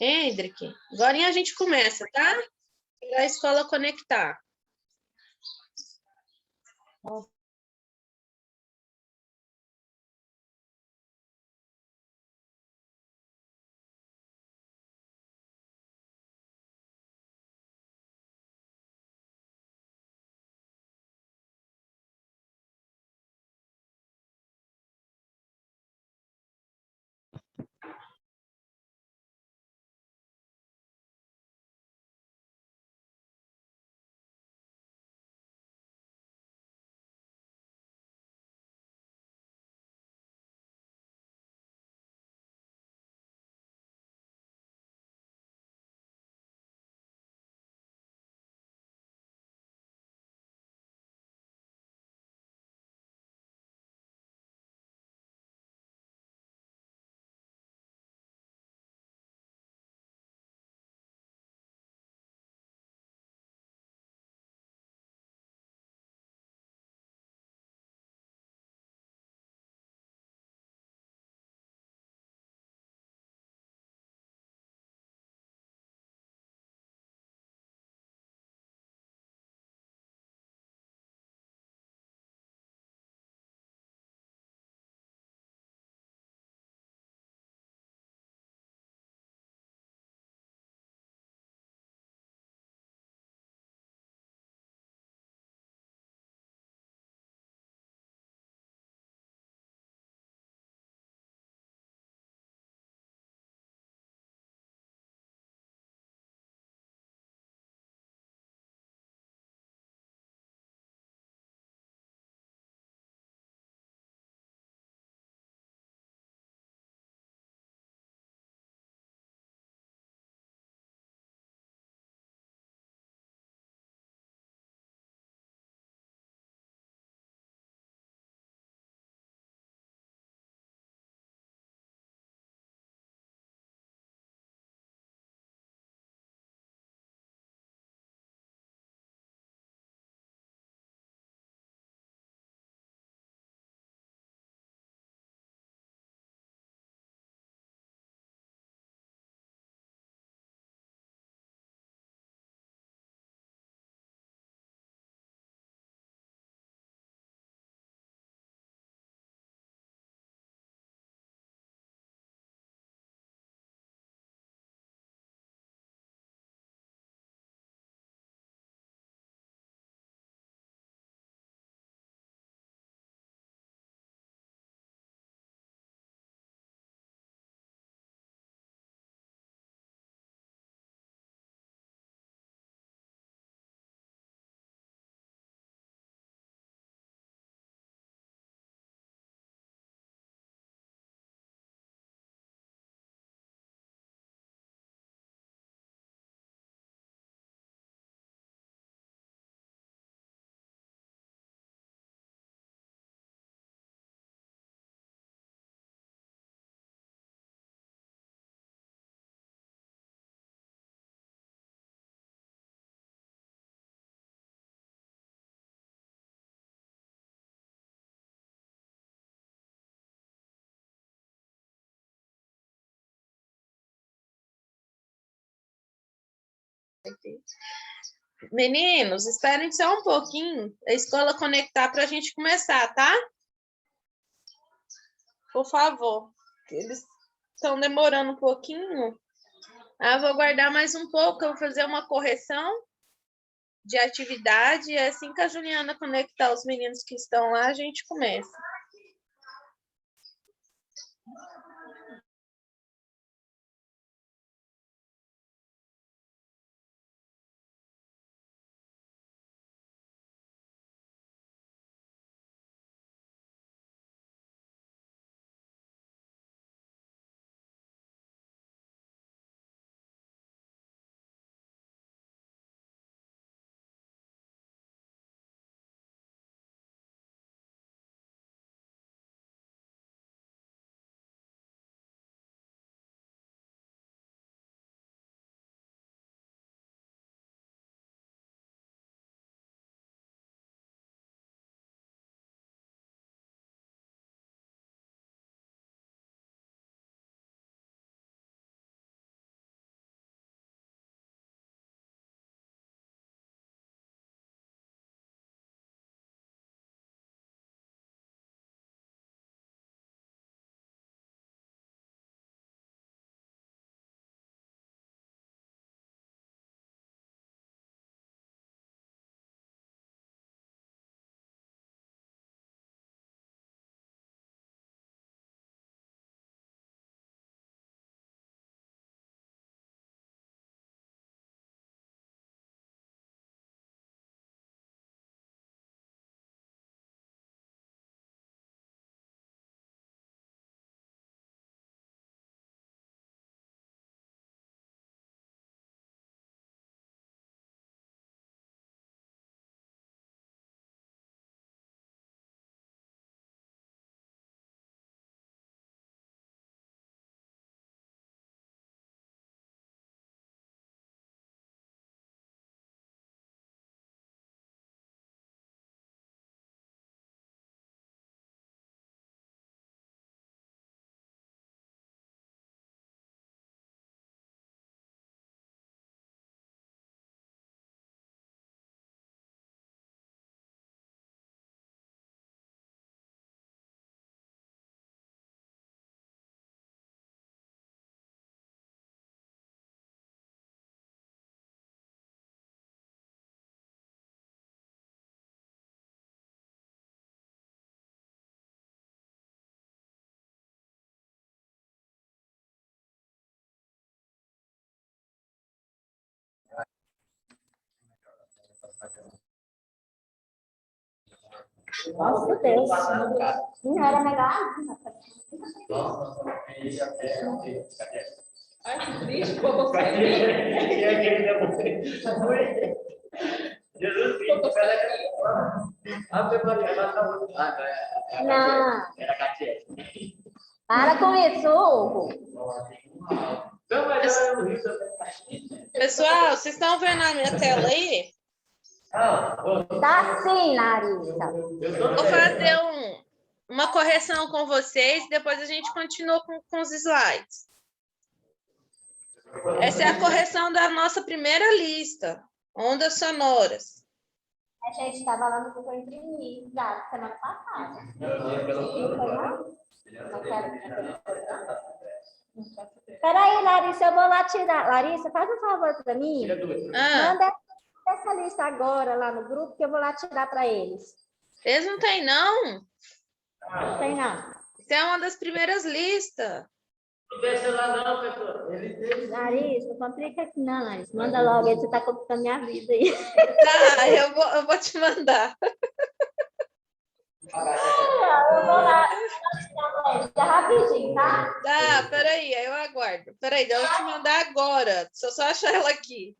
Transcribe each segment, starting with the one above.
Hendrik, agora a gente começa, tá? Para a escola conectar. Meninos, esperem só um pouquinho a escola conectar para a gente começar, tá? Por favor. Eles estão demorando um pouquinho. Vou aguardar mais um pouco, eu vou fazer uma correção de atividade. E assim que a Juliana conectar os meninos que estão lá, a gente começa. Nossa, Deus. Não era melhor. Ai, que triste, como você. Jesus Cristo, Não. Para com isso, Hugo. Pessoal, vocês estão vendo a minha tela aí? Tá sim, Larissa. Vou fazer uma correção com vocês, depois a gente continua com os slides. Essa é a correção da nossa primeira lista, ondas sonoras. A gente estava lá no Google imprimir, já, semana passada. Não foi, não? Não quero. Peraí, Larissa, eu vou lá tirar. Larissa, faz um favor para mim. Manda essa lista agora lá no grupo, que eu vou lá tirar para eles. Eles não têm, não? Não tem, não. Isso é uma das primeiras listas. Não deixa lá não, pessoal. Larissa, não complica aqui não, Larissa. Manda logo aí, você está complicando minha vida aí. Tá, eu vou te mandar. Eu vou lá tirar a lista rapidinho, tá? Tá, peraí, aí eu aguardo. Peraí, eu vou te mandar agora. Deixa eu só achar ela aqui.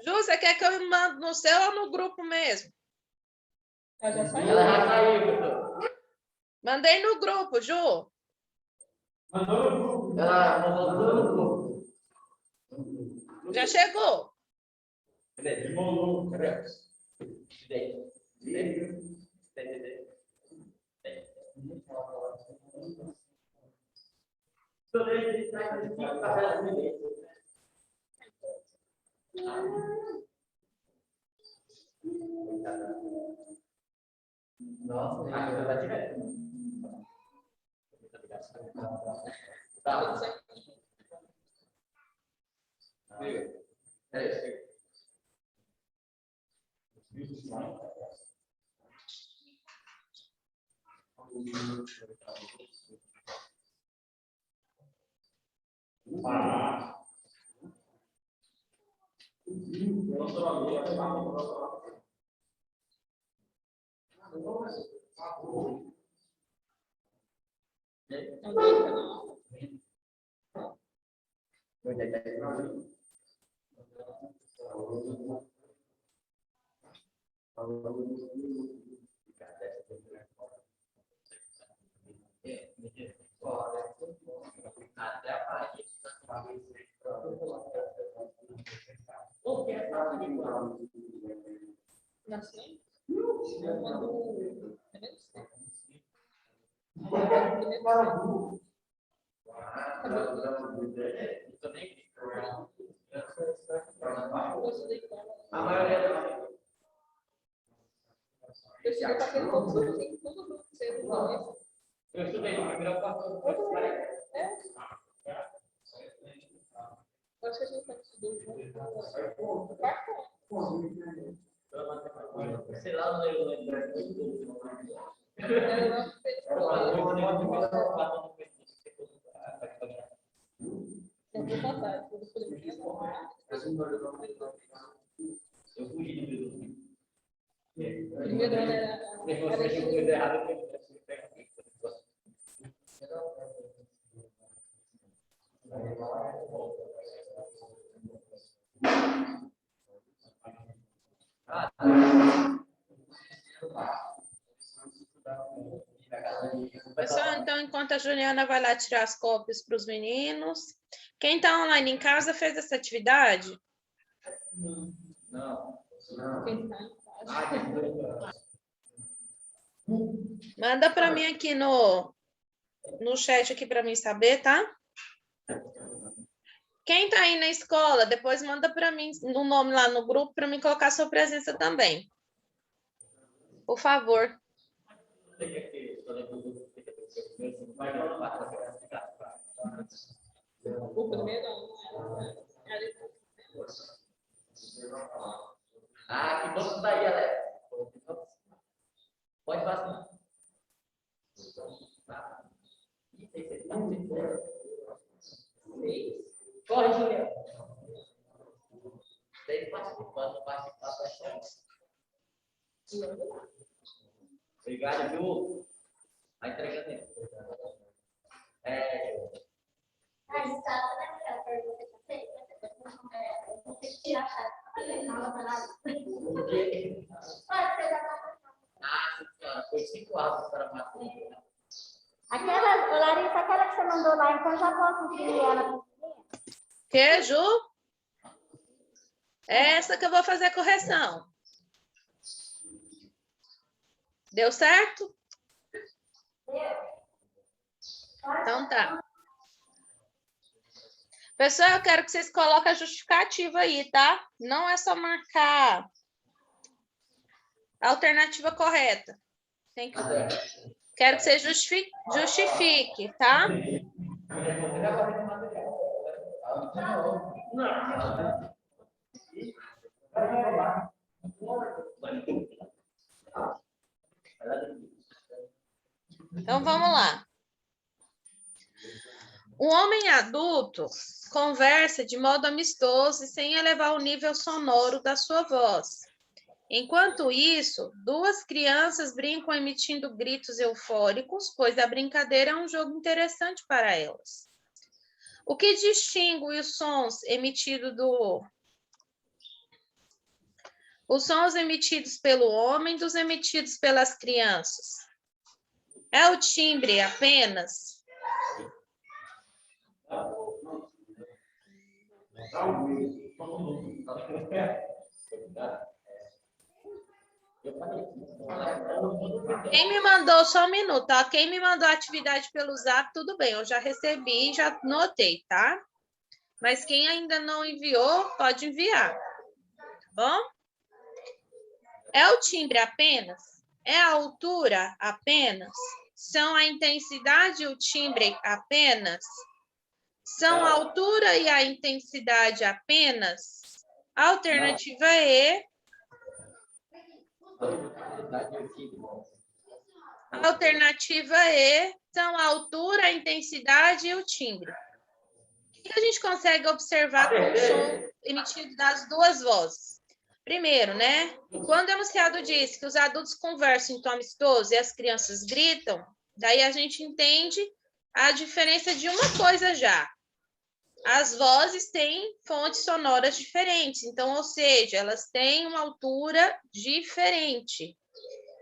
Ju, você quer que eu mande no seu ou no grupo mesmo? Ela já saiu. Mandei no grupo, Ju. Ela mandou no grupo. Já chegou. Nossa, tá direto. Tá. A maioria eu estudei para aquele ponto sozinho, tudo cedo no começo. Eu estudei, a primeira parte do curso. Eu acho que a gente estudou junto. Sei lá, não lembro. Eu fugi do primeiro ano era errado. Pessoal, então, enquanto a Juliana vai lá tirar as cópias para os meninos, quem está online em casa fez essa atividade? Não. Manda para mim aqui no chat aqui para mim saber, tá? Quem está aí na escola, depois manda para mim no nome lá no grupo para mim colocar sua presença também. Por favor. O primeiro ano. Ah, que bom daí, Alex. Pode passar. Corre, Juliana. Tem participando é só isso. Obrigado, Ju. Vai entregando aí. Foi 5 aulas para matar. Aquela, Larissa, aquela que você mandou lá, então já posso imprimir ela. Que, Ju? É essa que eu vou fazer a correção. Deu certo? Então tá. Pessoal, eu quero que vocês coloquem a justificativa aí, tá? Não é só marcar a alternativa correta. Quero que você justifique, tá? Então, vamos lá. O homem adulto conversa de modo amistoso e sem elevar o nível sonoro da sua voz. Enquanto isso, duas crianças brincam emitindo gritos eufóricos, pois a brincadeira é um jogo interessante para elas. O que distingue os sons emitidos pelo homem dos emitidos pelas crianças? É o timbre apenas? Quem me mandou, só um minuto, ó. Quem me mandou a atividade pelo Zap, tudo bem, eu já recebi, já notei, tá? Mas quem ainda não enviou, pode enviar, tá bom? É o timbre apenas? É a altura apenas? São a intensidade e o timbre apenas? São a altura e a intensidade apenas? Alternativa E. Alternativa E são a altura, a intensidade e o timbre. O que a gente consegue observar com o som emitido das duas vozes? Primeiro, né? Quando o enunciado diz que os adultos conversam em tom amistoso e as crianças gritam, daí a gente entende a diferença de uma coisa já. As vozes têm fontes sonoras diferentes, então, ou seja, elas têm uma altura diferente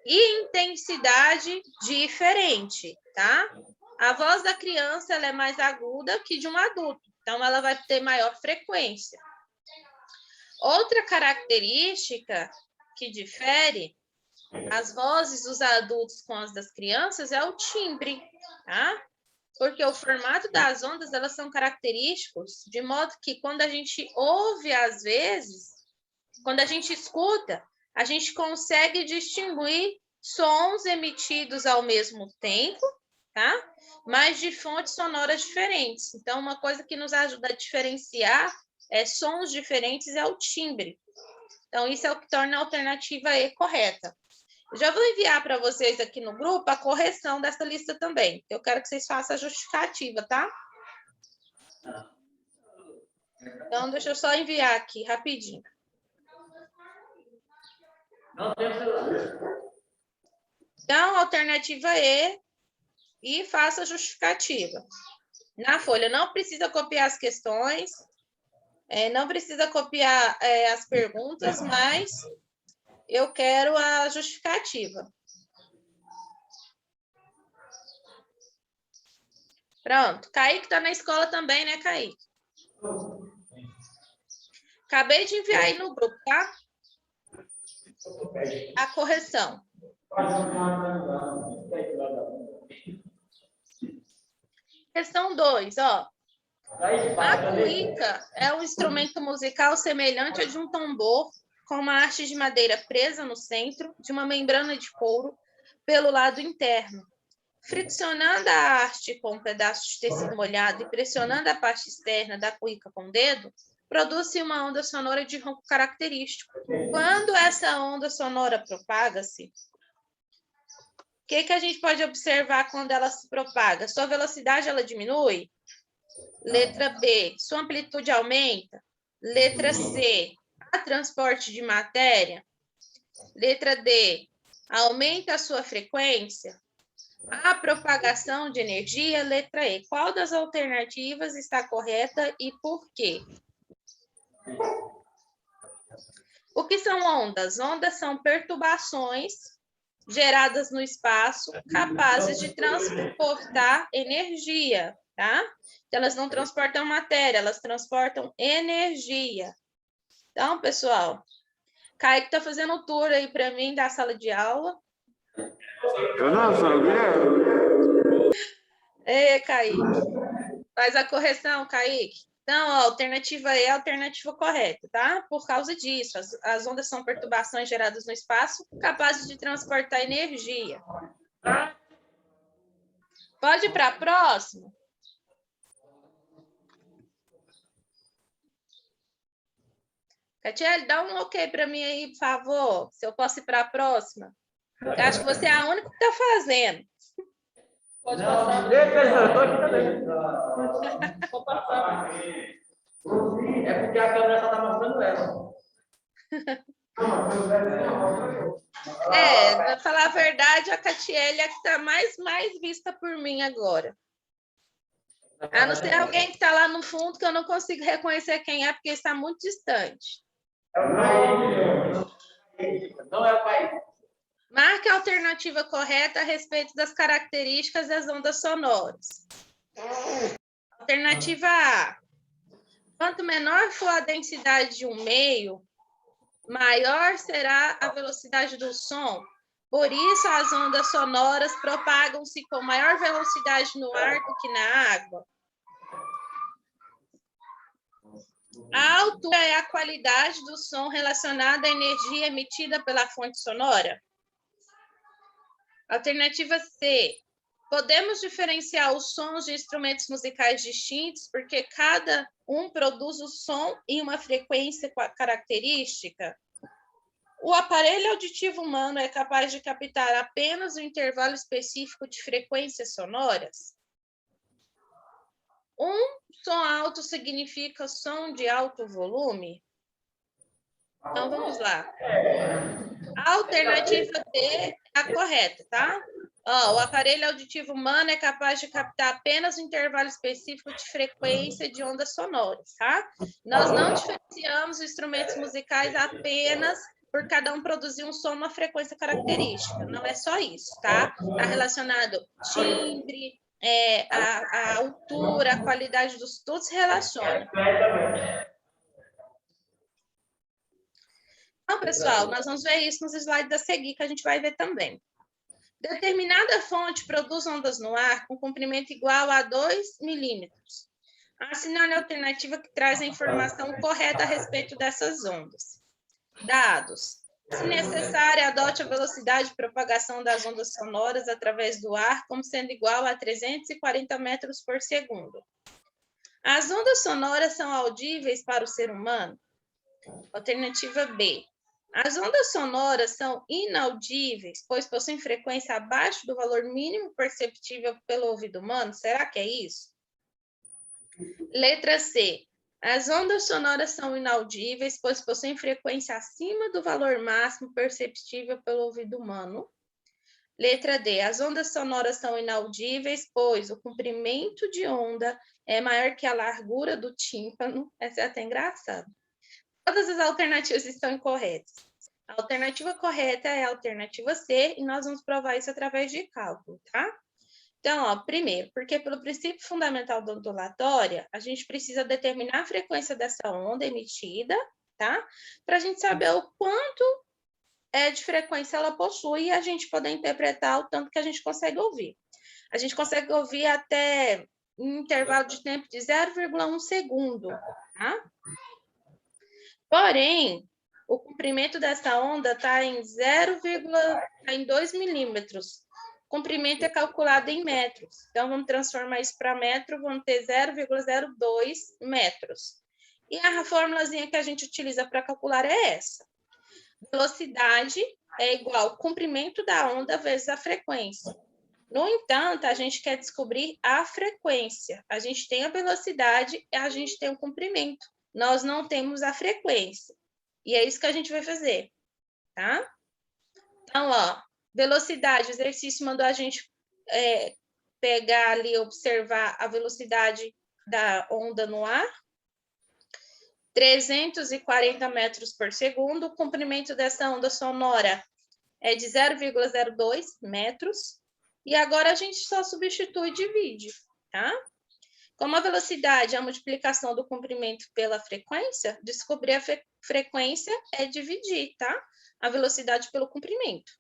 e intensidade diferente, tá? A voz da criança ela é mais aguda que de um adulto, então ela vai ter maior frequência. Outra característica que difere as vozes dos adultos com as das crianças é o timbre, tá? Porque o formato das ondas, elas são característicos, de modo que quando a gente ouve, às vezes, quando a gente escuta, a gente consegue distinguir sons emitidos ao mesmo tempo, tá? Mas de fontes sonoras diferentes. Então, uma coisa que nos ajuda a diferenciar sons diferentes é o timbre. Então, isso é o que torna a alternativa E correta. Eu já vou enviar para vocês aqui no grupo a correção dessa lista também. Eu quero que vocês façam a justificativa, tá? Então, deixa eu só enviar aqui rapidinho. Então, alternativa E faça a justificativa. Na folha, não precisa copiar as questões, não precisa copiar as perguntas, mas eu quero a justificativa. Pronto. Kaique está na escola também, né, Kaique? Acabei de enviar aí no grupo, tá? A correção. Questão 2, ó. A cuíca é um instrumento musical semelhante a de um tambor, com uma haste de madeira presa no centro de uma membrana de couro pelo lado interno. Friccionando a haste com um pedaço de tecido molhado e pressionando a parte externa da cuíca com o dedo, produz-se uma onda sonora de ronco característico. Quando essa onda sonora propaga-se, o que a gente pode observar quando ela se propaga? Sua velocidade ela diminui? Letra B, sua amplitude aumenta? Letra C, há transporte de matéria? Letra D, aumenta a sua frequência? Há propagação de energia? Letra E, qual das alternativas está correta e por quê? O que são ondas? Ondas são perturbações geradas no espaço capazes de transportar energia, tá? Então, elas não transportam matéria, elas transportam energia. Então, pessoal, Kaique está fazendo um tour aí para mim da sala de aula. Eu não sabia. Ei, Kaique. Faz a correção, Kaique. Então, a alternativa E é a alternativa correta, tá? Por causa disso, as ondas são perturbações geradas no espaço capazes de transportar energia. Pode ir para a próxima? Catiele, dá um ok para mim aí, por favor, se eu posso ir para a próxima. Eu acho que você é a única que está fazendo. Pode passar. Pode passar. É porque a câmera só está mostrando ela. Para falar a verdade, a Catiele é que está mais vista por mim agora. A não ser alguém que está lá no fundo que eu não consigo reconhecer quem é, porque está muito distante. Não é o país. Marque a alternativa correta a respeito das características das ondas sonoras. Alternativa A. Quanto menor for a densidade de um meio, maior será a velocidade do som. Por isso, as ondas sonoras propagam-se com maior velocidade no ar do que na água. A altura é a qualidade do som relacionada à energia emitida pela fonte sonora. Alternativa C. Podemos diferenciar os sons de instrumentos musicais distintos porque cada um produz o som em uma frequência característica. O aparelho auditivo humano é capaz de captar apenas um intervalo específico de frequências sonoras. Um som alto significa som de alto volume? Então, vamos lá. A alternativa D é a correta, tá? O aparelho auditivo humano é capaz de captar apenas um intervalo específico de frequência de ondas sonoras, tá? Nós não diferenciamos instrumentos musicais apenas por cada um produzir um som, uma frequência característica. Não é só isso, tá? Está relacionado timbre, a altura, a qualidade dos... Tudo se relaciona. Então, pessoal, nós vamos ver isso nos slides a seguir, que a gente vai ver também. Determinada fonte produz ondas no ar com comprimento igual a 2 milímetros. Assinale a alternativa que traz a informação correta a respeito dessas ondas. Dados. Se necessário, adote a velocidade de propagação das ondas sonoras através do ar como sendo igual a 340 metros por segundo. As ondas sonoras são audíveis para o ser humano? Alternativa B. As ondas sonoras são inaudíveis, pois possuem frequência abaixo do valor mínimo perceptível pelo ouvido humano? Será que é isso? Letra C. As ondas sonoras são inaudíveis, pois possuem frequência acima do valor máximo perceptível pelo ouvido humano. Letra D. As ondas sonoras são inaudíveis, pois o comprimento de onda é maior que a largura do tímpano. Essa é até engraçada. Todas as alternativas estão incorretas. A alternativa correta é a alternativa C, e nós vamos provar isso através de cálculo, tá? Então, primeiro, porque pelo princípio fundamental da ondulatória, a gente precisa determinar a frequência dessa onda emitida, tá? Para a gente saber o quanto de frequência ela possui e a gente poder interpretar o tanto que a gente consegue ouvir. A gente consegue ouvir até um intervalo de tempo de 0,1 segundo, tá? Porém, o comprimento dessa onda está em 2 milímetros. O comprimento é calculado em metros. Então, vamos transformar isso para metro, vamos ter 0,02 metros. E a formulazinha que a gente utiliza para calcular é essa. Velocidade é igual ao comprimento da onda vezes a frequência. No entanto, a gente quer descobrir a frequência. A gente tem a velocidade e a gente tem o comprimento. Nós não temos a frequência. E é isso que a gente vai fazer, tá? Então, ó, velocidade, o exercício mandou a gente pegar ali, observar a velocidade da onda no ar. 340 metros por segundo. O comprimento dessa onda sonora é de 0,02 metros. E agora a gente só substitui e divide, tá? Como a velocidade é a multiplicação do comprimento pela frequência, descobrir a frequência é dividir, tá? A velocidade pelo comprimento.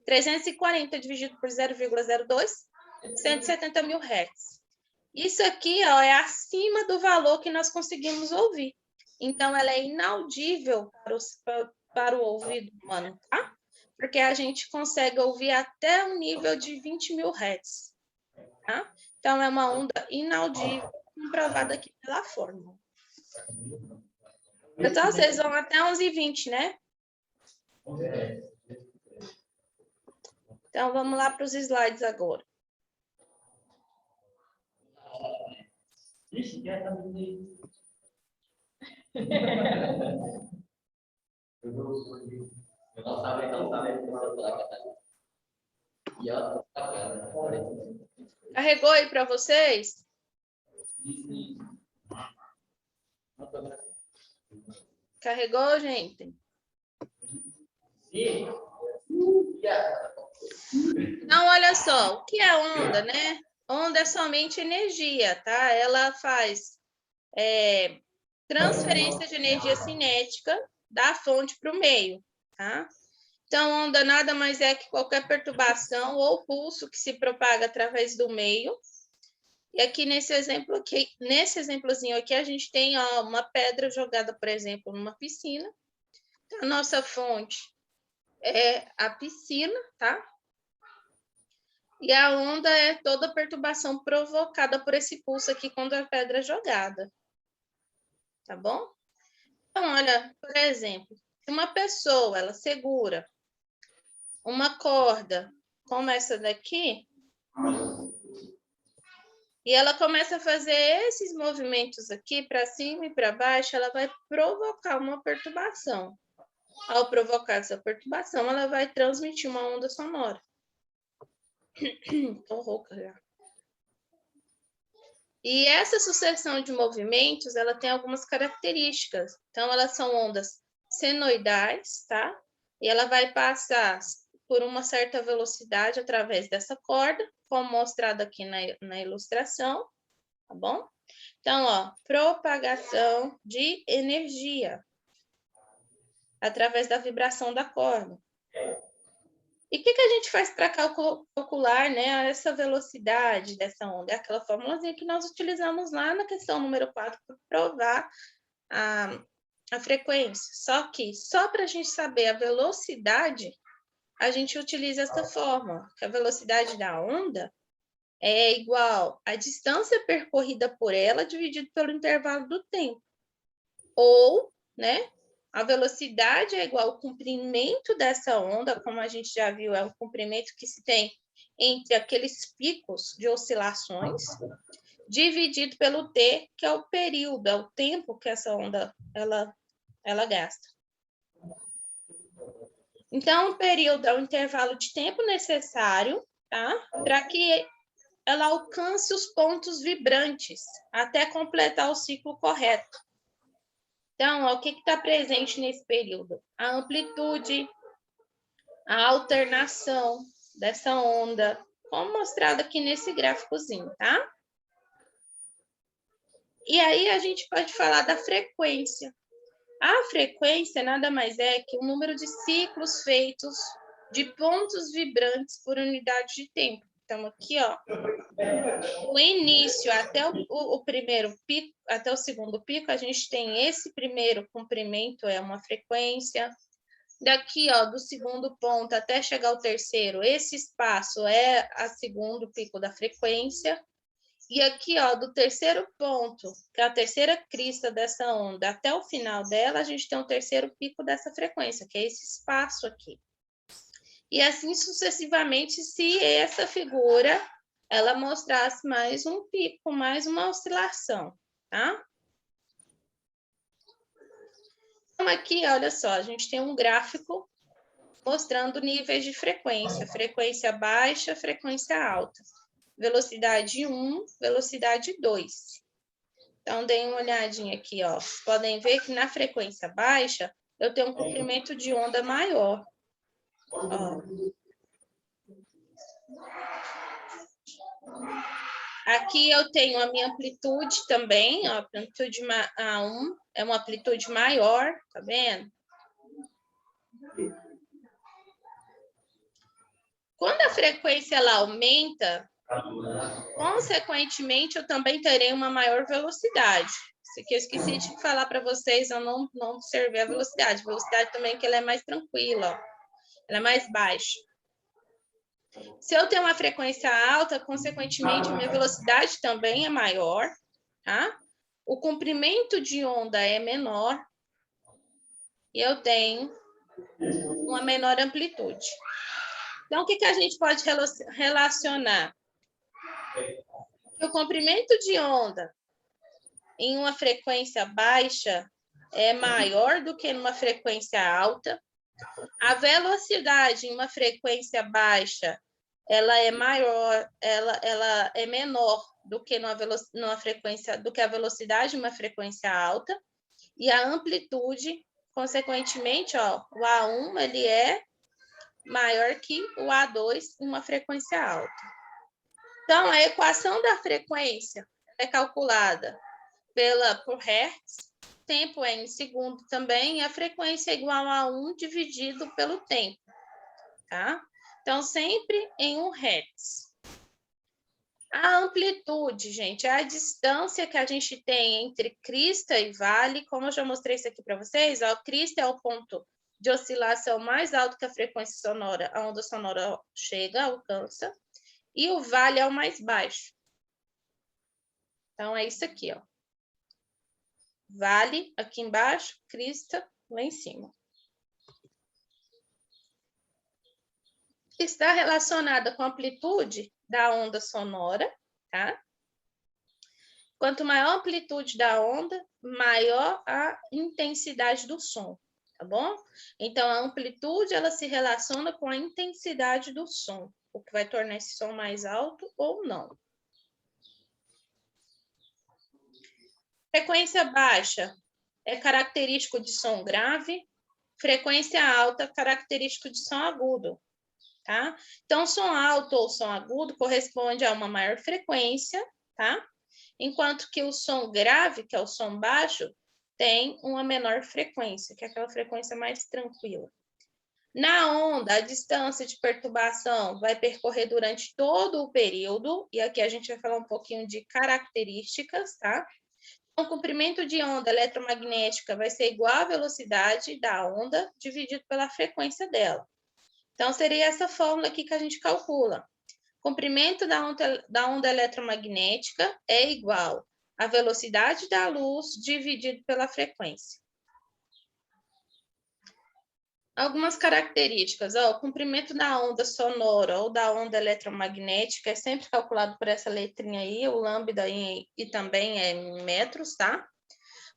340 dividido por 0,02, 170 mil hertz. Isso aqui, ó, é acima do valor que nós conseguimos ouvir. Então, ela é inaudível para o ouvido humano, tá? Porque a gente consegue ouvir até um nível de 20 mil hertz, tá? Então, é uma onda inaudível, comprovada aqui pela fórmula. Então, vocês vão até 11h20, né? Então, vamos lá para os slides agora. Ixi, já tá me... Carregou aí para vocês? Carregou, gente? Então, olha só, o que é onda, né? Onda é somente energia, tá? Ela faz transferência de energia cinética da fonte para o meio, tá? Então, onda nada mais é que qualquer perturbação ou pulso que se propaga através do meio. E aqui nesse exemplo aqui, nesse exemplozinho aqui, a gente tem ó, uma pedra jogada, por exemplo, numa piscina. Então, a nossa fonte é a piscina, tá? E a onda é toda a perturbação provocada por esse pulso aqui quando a pedra é jogada. Tá bom? Então, olha, por exemplo, se uma pessoa, ela segura uma corda como essa daqui, e ela começa a fazer esses movimentos aqui para cima e para baixo, ela vai provocar uma perturbação. Ao provocar essa perturbação, ela vai transmitir uma onda sonora. Tô rouca já. E essa sucessão de movimentos, ela tem algumas características. Então, elas são ondas senoidais, tá? E ela vai passar por uma certa velocidade através dessa corda, como mostrado aqui na ilustração, tá bom? Então, ó, propagação de energia através da vibração da corda. E o que a gente faz para calcular, né, essa velocidade dessa onda? É aquela formulazinha que nós utilizamos lá na questão número 4 para provar a frequência. Só que, só para a gente saber a velocidade, a gente utiliza essa fórmula, que a velocidade da onda é igual à distância percorrida por ela dividido pelo intervalo do tempo. Ou, né, a velocidade é igual ao comprimento dessa onda, como a gente já viu, é o comprimento que se tem entre aqueles picos de oscilações, dividido pelo t, que é o período, é o tempo que essa onda ela gasta. Então, o período é o intervalo de tempo necessário, tá? Para que ela alcance os pontos vibrantes até completar o ciclo correto. Então, ó, o que está presente nesse período? A amplitude, a alternação dessa onda, como mostrado aqui nesse gráficozinho, tá? E aí a gente pode falar da frequência. A frequência nada mais é que o número de ciclos feitos de pontos vibrantes por unidade de tempo. Então, aqui, ó, o início até o primeiro pico, até o segundo pico, a gente tem esse primeiro comprimento, é uma frequência. Daqui, ó, do segundo ponto até chegar ao terceiro, esse espaço é o segundo pico da frequência. E aqui, ó, do terceiro ponto, que é a terceira crista dessa onda, até o final dela, a gente tem o terceiro pico dessa frequência, que é esse espaço aqui. e assim sucessivamente, se essa figura ela mostrasse mais um pico, mais uma oscilação, tá? Então, aqui, olha só, a gente tem um gráfico mostrando níveis de frequência. Frequência baixa, frequência alta. Velocidade 1, velocidade 2. Então, deem uma olhadinha aqui, ó. Vocês podem ver que na frequência baixa, eu tenho um comprimento de onda maior. Ó. Aqui eu tenho a minha amplitude também, ó, amplitude A1 é uma amplitude maior, tá vendo? Quando a frequência ela aumenta, consequentemente, eu também terei uma maior velocidade. Isso aqui eu esqueci de falar para vocês, eu não observei a velocidade. A velocidade também que ela é mais tranquila, ó. Ela é mais baixa. Se eu tenho uma frequência alta, consequentemente, a minha velocidade também é maior, tá? O comprimento de onda é menor e eu tenho uma menor amplitude. Então, o que a gente pode relacionar? O comprimento de onda em uma frequência baixa é maior do que numa frequência alta. A velocidade em uma frequência baixa, ela é maior, ela é menor do que numa frequência, do que a velocidade em uma frequência alta. E a amplitude, consequentemente, ó, o A1 ele é maior que o A2 em uma frequência alta. Então, a equação da frequência é calculada por Hertz, tempo é em segundo também, e a frequência é igual a 1 dividido pelo tempo, tá? Então, sempre em 1 Hertz. A amplitude, gente, é a distância que a gente tem entre crista e vale, como eu já mostrei isso aqui para vocês, ó, crista é o ponto de oscilação mais alto que a frequência sonora, a onda sonora chega, alcança, e o vale é o mais baixo. Então, é isso aqui, ó. Vale aqui embaixo, crista lá em cima. Está relacionada com a amplitude da onda sonora, tá? Quanto maior a amplitude da onda, maior a intensidade do som, tá bom? Então, a amplitude, ela se relaciona com a intensidade do som, o que vai tornar esse som mais alto ou não. Frequência baixa é característico de som grave, frequência alta característico de som agudo, tá? Então, som alto ou som agudo corresponde a uma maior frequência, tá? Enquanto que o som grave, que é o som baixo, tem uma menor frequência, que é aquela frequência mais tranquila. Na onda, a distância de perturbação vai percorrer durante todo o período, e aqui a gente vai falar um pouquinho de características, tá? O comprimento de onda eletromagnética vai ser igual à velocidade da onda dividido pela frequência dela. Então, seria essa fórmula aqui que a gente calcula. Comprimento da onda eletromagnética é igual à velocidade da luz dividido pela frequência. Algumas características. Ó, o comprimento da onda sonora ou da onda eletromagnética é sempre calculado por essa letrinha aí, o lambda e também é em metros, tá?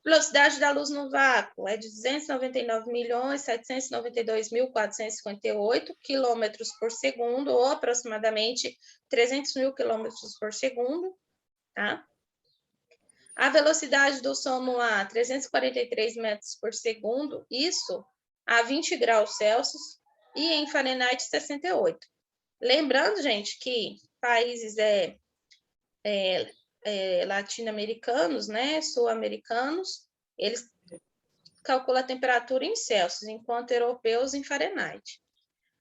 Velocidade da luz no vácuo é de 299.792.458 quilômetros por segundo, ou aproximadamente 300 mil quilômetros por segundo, tá? A velocidade do som no ar, 343 metros por segundo, isso a 20 graus Celsius, e em Fahrenheit 68. Lembrando, gente, que países latino-americanos, né, sul-americanos, eles calculam a temperatura em Celsius, enquanto europeus em Fahrenheit.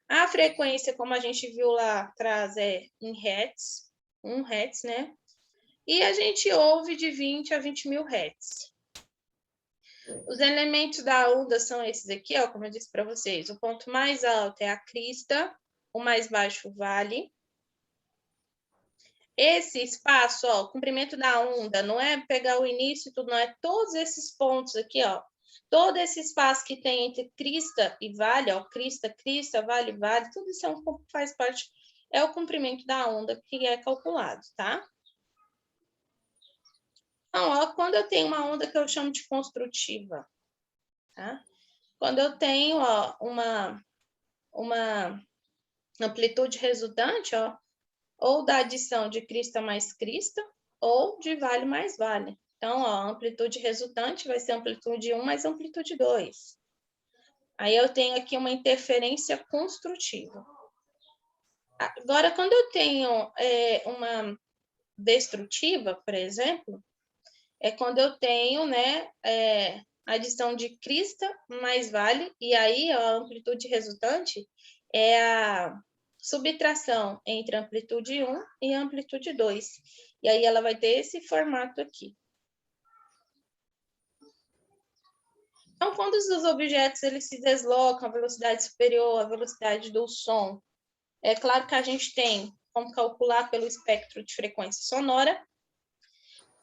A frequência, como a gente viu lá atrás, é em Hertz, 1 Hertz, né? E a gente ouve de 20 a 20 mil Hertz. Os elementos da onda são esses aqui, ó, como eu disse para vocês. O ponto mais alto é a crista, o mais baixo o vale. Esse espaço, ó, o comprimento da onda, não é pegar o início e tudo, não é todos esses pontos aqui, ó. todo esse espaço que tem entre crista e vale, ó, crista, vale, tudo isso faz parte, é o comprimento da onda que é calculado, tá? Então, ó, quando eu tenho uma onda que eu chamo de construtiva, tá? Quando eu tenho, ó, uma amplitude resultante, ó, ou da adição de crista mais crista, ou de vale mais vale. Então, ó, a amplitude resultante vai ser amplitude 1 mais amplitude 2. Aí eu tenho aqui uma interferência construtiva. Agora, quando eu tenho uma destrutiva, por exemplo, é quando eu tenho, né, adição de crista mais vale, e aí ó, a amplitude resultante é a subtração entre amplitude 1 e amplitude 2. E aí ela vai ter esse formato aqui. Então, quando os objetos eles se deslocam à velocidade superior à velocidade do som, é claro que a gente tem como calcular pelo espectro de frequência sonora,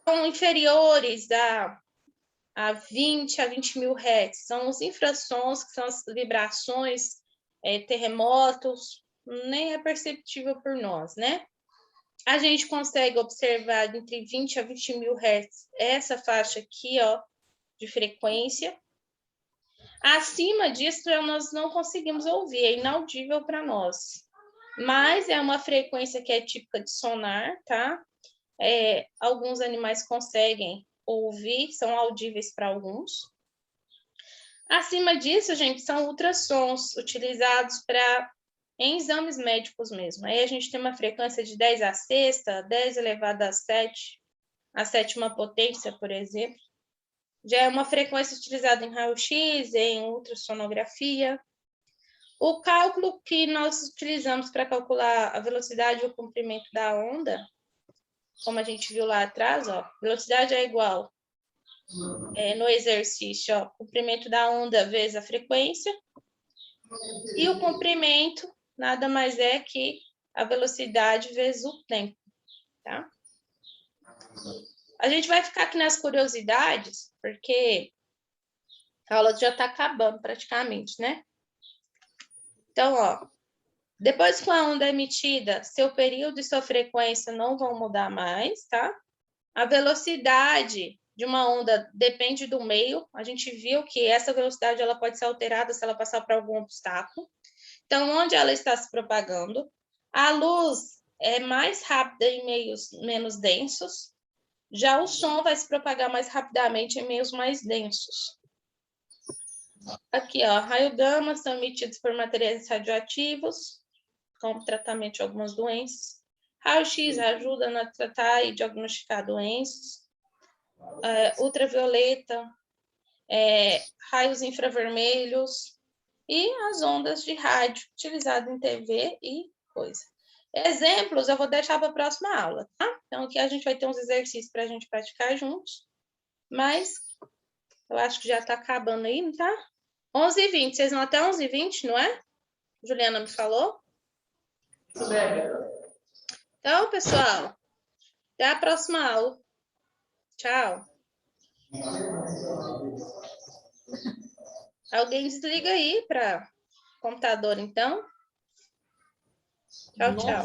são inferiores a 20 a 20 mil hertz. São os infrassons, que são as vibrações, terremotos, nem é perceptível por nós, né? A gente consegue observar entre 20 a 20 mil hertz essa faixa aqui, ó, de frequência. Acima disso, nós não conseguimos ouvir, é inaudível para nós. Mas é uma frequência que é típica de sonar, tá? Alguns animais conseguem ouvir, são audíveis para alguns. Acima disso, gente, são ultrassons utilizados em exames médicos mesmo. Aí a gente tem uma frequência de 10 à sexta, 10 elevado a 7, a sétima potência, por exemplo. Já é uma frequência utilizada em raio-x, em ultrassonografia. O cálculo que nós utilizamos para calcular a velocidade e o comprimento da onda, como a gente viu lá atrás, ó, velocidade é igual no exercício, ó, comprimento da onda vezes a frequência, e o comprimento nada mais é que a velocidade vezes o tempo, tá? A gente vai ficar aqui nas curiosidades, porque a aula já está acabando praticamente, né? Então, ó, depois que a onda é emitida, seu período e sua frequência não vão mudar mais, tá? A velocidade de uma onda depende do meio. A gente viu que essa velocidade ela pode ser alterada se ela passar por algum obstáculo. Então, onde ela está se propagando? A luz é mais rápida em meios menos densos. Já o som vai se propagar mais rapidamente em meios mais densos. Aqui, ó, raio-gama são emitidos por materiais radioativos, como tratamento de algumas doenças. Raio-x ajuda a tratar e diagnosticar doenças. Ultravioleta, raios infravermelhos e as ondas de rádio utilizadas em TV e coisa. Exemplos eu vou deixar para a próxima aula, tá? Então, aqui a gente vai ter uns exercícios para a gente praticar juntos, mas eu acho que já está acabando aí, não tá? 11h20, vocês vão até 11h20, não é? Juliana me falou? Então, pessoal, até a próxima aula. Tchau. Alguém desliga aí para o computador, então. Tchau, tchau.